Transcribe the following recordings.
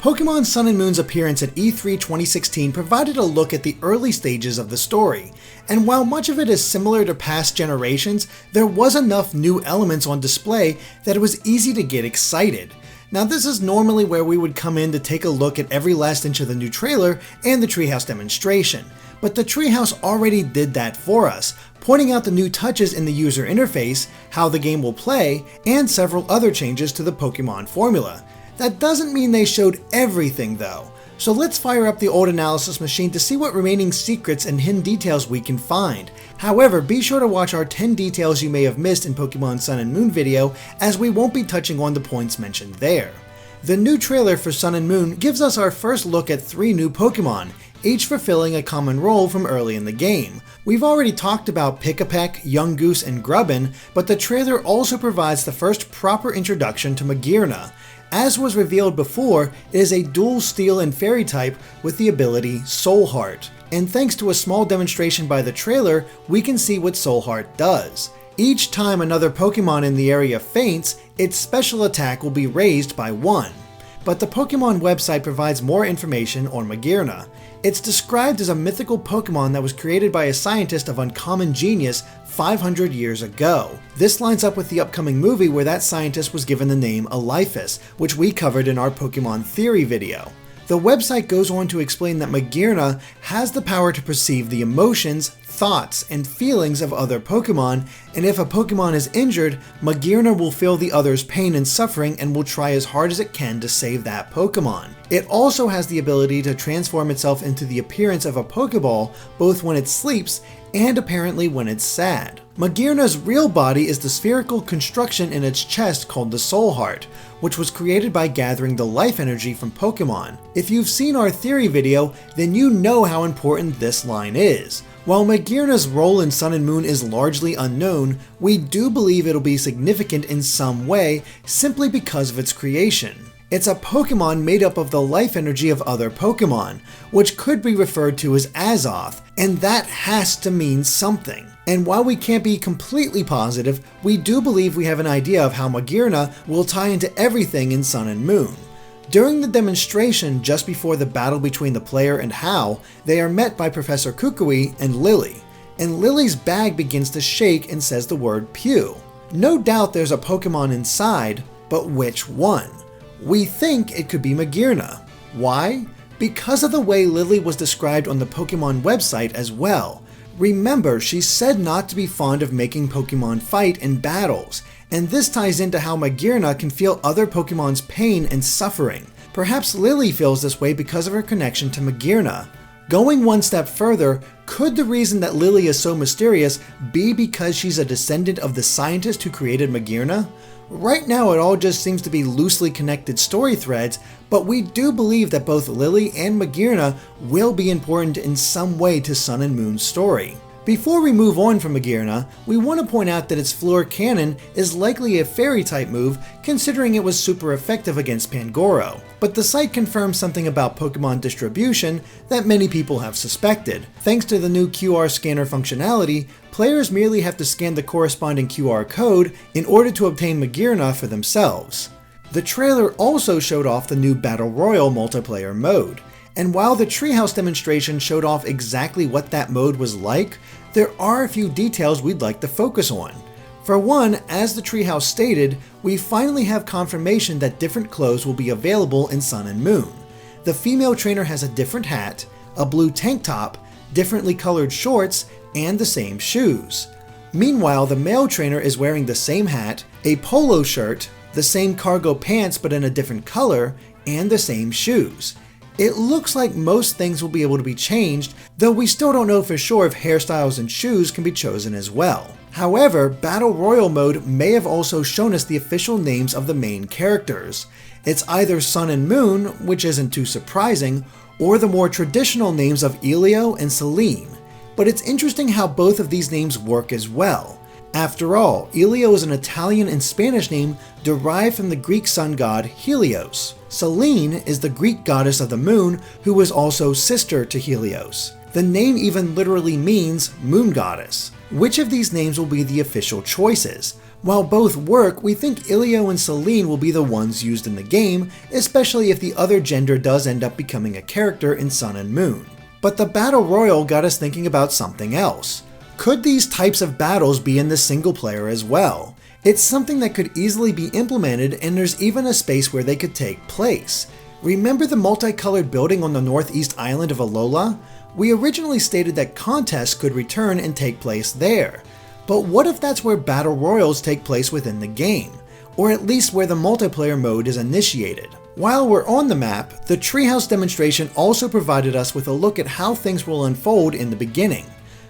Pokémon Sun and Moon's appearance at E3 2016 provided a look at the early stages of the story, and while much of it is similar to past generations, there was enough new elements on display that it was easy to get excited. Now this is normally where we would come in to take a look at every last inch of the new trailer and the Treehouse demonstration, but the Treehouse already did that for us, pointing out the new touches in the user interface, how the game will play, and several other changes to the Pokémon formula. That doesn't mean they showed everything though, so let's fire up the old analysis machine to see what remaining secrets and hidden details we can find. However, be sure to watch our 10 details you may have missed in Pokémon Sun and Moon video, as we won't be touching on the points mentioned there. The new trailer for Sun and Moon gives us our first look at 3 new Pokémon, each fulfilling a common role from early in the game. We've already talked about Pick-a-Peck, Young Goose, and Grubbin, but the trailer also provides the first proper introduction to Magearna. As was revealed before, it is a dual steel and fairy type with the ability Soul Heart, and thanks to a small demonstration by the trailer, we can see what Soul Heart does. Each time another Pokémon in the area faints, its special attack will be raised by 1. But the Pokémon website provides more information on Magearna. It's described as a mythical Pokémon that was created by a scientist of uncommon genius 500 years ago. This lines up with the upcoming movie where that scientist was given the name Alola, which we covered in our Pokémon Theory video. The website goes on to explain that Magearna has the power to perceive the emotions, thoughts, and feelings of other Pokémon, and if a Pokémon is injured, Magearna will feel the other's pain and suffering and will try as hard as it can to save that Pokémon. It also has the ability to transform itself into the appearance of a Pokéball both when it sleeps and apparently when it's sad. Magearna's real body is the spherical construction in its chest called the Soul Heart, which was created by gathering the life energy from Pokémon. If you've seen our theory video, then you know how important this line is. While Magearna's role in Sun and Moon is largely unknown, we do believe it'll be significant in some way simply because of its creation. It's a Pokémon made up of the life energy of other Pokémon, which could be referred to as Azoth, and that has to mean something. And while we can't be completely positive, we do believe we have an idea of how Magearna will tie into everything in Sun and Moon. During the demonstration just before the battle between the player and Hal, they are met by Professor Kukui and Lily, and Lily's bag begins to shake and says the word Pew. No doubt there's a Pokémon inside, but which one? We think it could be Magearna. Why? Because of the way Lily was described on the Pokémon website as well. Remember, she said not to be fond of making Pokémon fight in battles, and this ties into how Magearna can feel other Pokémon's pain and suffering. Perhaps Lily feels this way because of her connection to Magearna. Going one step further, could the reason that Lily is so mysterious be because she's a descendant of the scientist who created Magearna? Right now it all just seems to be loosely connected story threads, but we do believe that both Lily and Magearna will be important in some way to Sun and Moon's story. Before we move on from Magearna, we want to point out that its Floor Cannon is likely a fairy type move considering it was super effective against Pangoro, but the site confirms something about Pokemon distribution that many people have suspected. Thanks to the new QR scanner functionality, players merely have to scan the corresponding QR code in order to obtain Magearna for themselves. The trailer also showed off the new Battle Royale multiplayer mode. And while the Treehouse demonstration showed off exactly what that mode was like, there are a few details we'd like to focus on. For one, as the Treehouse stated, we finally have confirmation that different clothes will be available in Sun and Moon. The female trainer has a different hat, a blue tank top, differently colored shorts, and the same shoes. Meanwhile, the male trainer is wearing the same hat, a polo shirt, the same cargo pants but in a different color, and the same shoes. It looks like most things will be able to be changed, though we still don't know for sure if hairstyles and shoes can be chosen as well. However, Battle Royale mode may have also shown us the official names of the main characters. It's either Sun and Moon, which isn't too surprising, or the more traditional names of Elio and Selene. But it's interesting how both of these names work as well. After all, Elio is an Italian and Spanish name derived from the Greek sun god Helios. Selene is the Greek goddess of the moon who was also sister to Helios. The name even literally means moon goddess. Which of these names will be the official choices? While both work, we think Ilio and Celine will be the ones used in the game, especially if the other gender does end up becoming a character in Sun and Moon. But the Battle Royale got us thinking about something else. Could these types of battles be in the single player as well? It's something that could easily be implemented, and there's even a space where they could take place. Remember the multicolored building on the northeast island of Alola? We originally stated that contests could return and take place there. But what if that's where Battle Royals take place within the game? Or at least where the multiplayer mode is initiated? While we're on the map, the Treehouse demonstration also provided us with a look at how things will unfold in the beginning.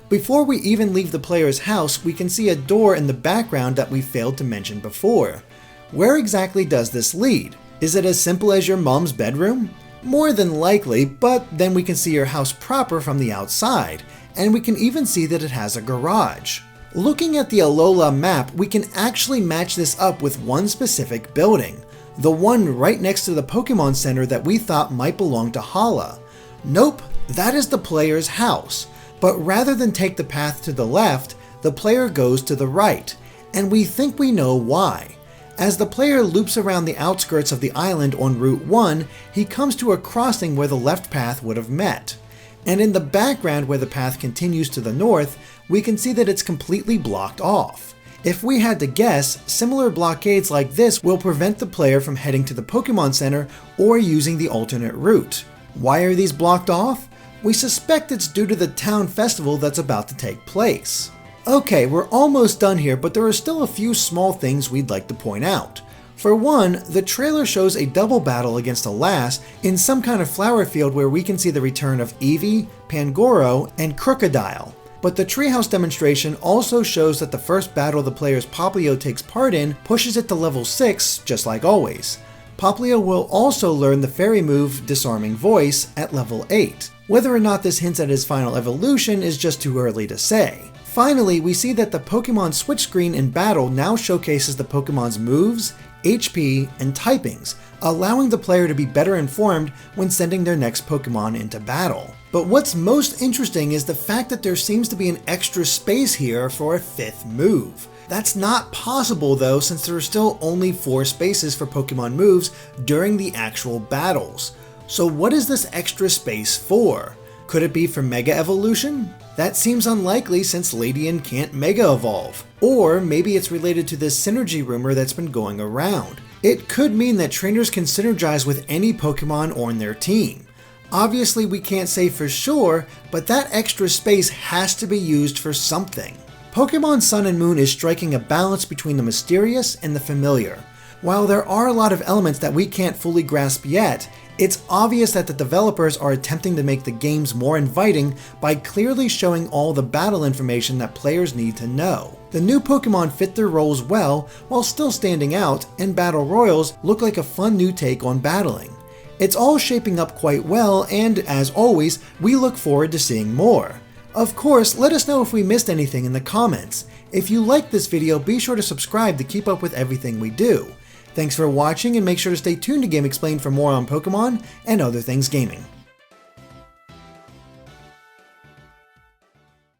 Before we even leave the player's house, we can see a door in the background that we failed to mention before. Where exactly does this lead? Is it as simple as your mom's bedroom? More than likely, but then we can see your house proper from the outside, and we can even see that it has a garage. Looking at the Alola map, we can actually match this up with one specific building, the one right next to the Pokémon Center that we thought might belong to Hala. Nope, that is the player's house, but rather than take the path to the left, the player goes to the right, and we think we know why. As the player loops around the outskirts of the island on Route 1, he comes to a crossing where the left path would have met. And in the background where the path continues to the north, we can see that it's completely blocked off. If we had to guess, similar blockades like this will prevent the player from heading to the Pokémon Center or using the alternate route. Why are these blocked off? We suspect it's due to the town festival that's about to take place. Okay, we're almost done here, but there are still a few small things we'd like to point out. For one, the trailer shows a double battle against a lass in some kind of flower field where we can see the return of Eevee, Pangoro, and Crocodile. But the Treehouse demonstration also shows that the first battle the player's Poplio takes part in pushes it to level 6, just like always. Poplio will also learn the fairy move Disarming Voice at level 8. Whether or not this hints at his final evolution is just too early to say. Finally, we see that the Pokemon switch screen in battle now showcases the Pokemon's moves, HP, and typings, allowing the player to be better informed when sending their next Pokemon into battle. But what's most interesting is the fact that there seems to be an extra space here for a 5th move. That's not possible though, since there are still only 4 spaces for Pokemon moves during the actual battles. So what is this extra space for? Could it be for Mega Evolution? That seems unlikely since Ladian can't Mega Evolve. Or maybe it's related to this synergy rumor that's been going around. It could mean that trainers can synergize with any Pokemon on their team. Obviously we can't say for sure, but that extra space has to be used for something. Pokemon Sun and Moon is striking a balance between the mysterious and the familiar. While there are a lot of elements that we can't fully grasp yet, it's obvious that the developers are attempting to make the games more inviting by clearly showing all the battle information that players need to know. The new Pokemon fit their roles well while still standing out, and Battle Royals look like a fun new take on battling. It's all shaping up quite well, and as always, we look forward to seeing more. Of course, let us know if we missed anything in the comments. If you liked this video, be sure to subscribe to keep up with everything we do. Thanks for watching, and make sure to stay tuned to Game Explained for more on Pokemon and other things gaming.